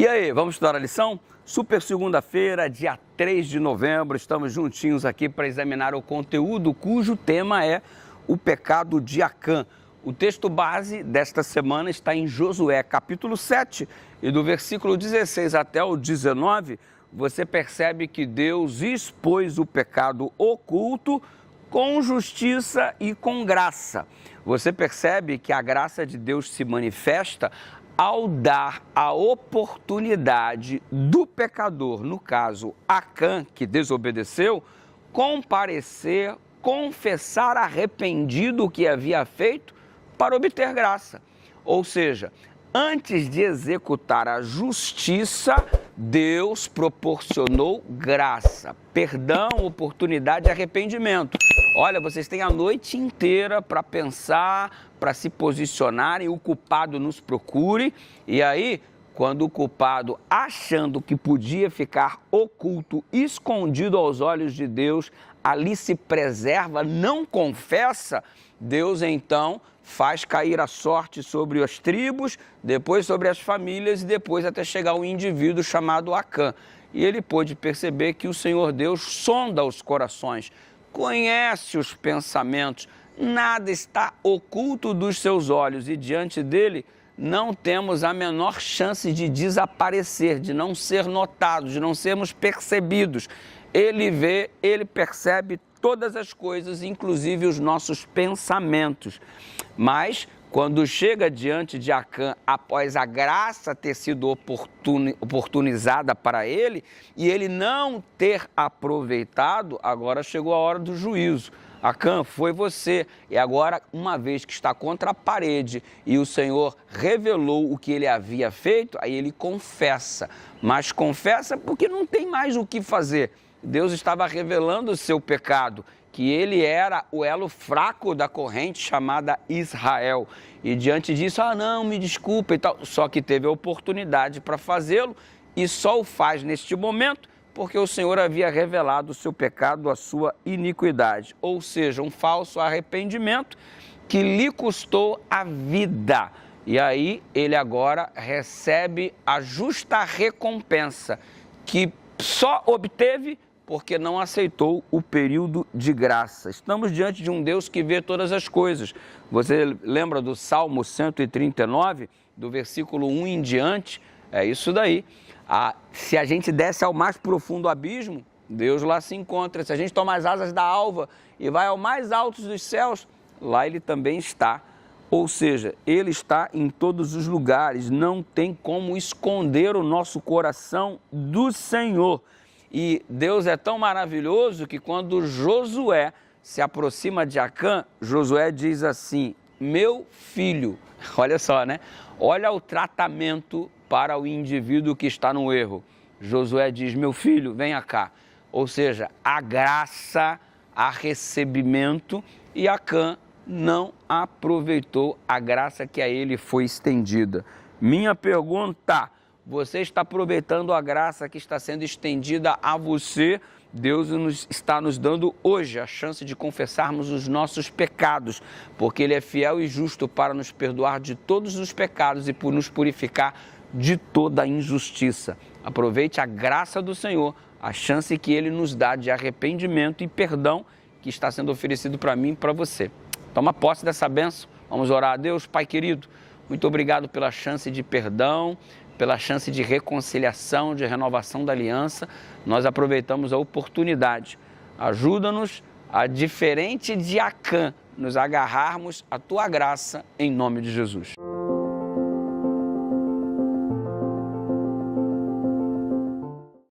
E aí, vamos estudar a lição? Super segunda-feira, dia 3 de novembro, estamos juntinhos aqui para examinar o conteúdo cujo tema é o pecado de Acã. O texto base desta semana está em Josué, capítulo 7, e do versículo 16 até o 19, você percebe que Deus expôs o pecado oculto com justiça e com graça. Você percebe que a graça de Deus se manifesta ao dar a oportunidade do pecador, no caso Acã, que desobedeceu, comparecer, confessar arrependido o que havia feito para obter graça. Ou seja, antes de executar a justiça, Deus proporcionou graça, perdão, oportunidade e arrependimento. Olha, vocês têm a noite inteira para pensar, para se posicionarem, o culpado nos procure. E aí, quando o culpado, achando que podia ficar oculto, escondido aos olhos de Deus, ali se preserva, não confessa, Deus então faz cair a sorte sobre as tribos, depois sobre as famílias e depois até chegar ao indivíduo chamado Acã. E ele pôde perceber que o Senhor Deus sonda os corações, conhece os pensamentos, nada está oculto dos seus olhos e diante dele não temos a menor chance de desaparecer, de não ser notados, de não sermos percebidos. Ele vê, ele percebe todas as coisas, inclusive os nossos pensamentos. Mas quando chega diante de Acã, após a graça ter sido oportunizada para ele, e ele não ter aproveitado, agora chegou a hora do juízo. Acã, foi você. E agora, uma vez que está contra a parede e o Senhor revelou o que ele havia feito, aí ele confessa. Mas confessa porque não tem mais o que fazer. Deus estava revelando o seu pecado, que ele era o elo fraco da corrente chamada Israel. E diante disso, não, me desculpa e tal. Só que teve a oportunidade para fazê-lo e só o faz neste momento porque o Senhor havia revelado o seu pecado, a sua iniquidade. Ou seja, um falso arrependimento que lhe custou a vida. E aí ele agora recebe a justa recompensa que só obteve porque não aceitou o período de graça. Estamos diante de um Deus que vê todas as coisas. Você lembra do Salmo 139, do versículo 1 em diante? É isso daí. Se a gente desce ao mais profundo abismo, Deus lá se encontra. Se a gente toma as asas da alva e vai ao mais alto dos céus, lá ele também está. Ou seja, ele está em todos os lugares. Não tem como esconder o nosso coração do Senhor. E Deus é tão maravilhoso que quando Josué se aproxima de Acã, Josué diz assim: meu filho. Olha só, né? Olha o tratamento para o indivíduo que está no erro. Josué diz: meu filho, venha cá. Ou seja, a graça, a recebimento, e Acã não aproveitou a graça que a ele foi estendida. Minha pergunta: você está aproveitando a graça que está sendo estendida a você? Deus está nos dando hoje a chance de confessarmos os nossos pecados, porque Ele é fiel e justo para nos perdoar de todos os pecados e por nos purificar de toda a injustiça. Aproveite a graça do Senhor, a chance que Ele nos dá de arrependimento e perdão que está sendo oferecido para mim e para você. Toma posse dessa bênção. Vamos orar a Deus. Pai querido, muito obrigado pela chance de perdão, pela chance de reconciliação, de renovação da aliança. Nós aproveitamos a oportunidade. Ajuda-nos a, diferente de Acã, nos agarrarmos à Tua graça, em nome de Jesus.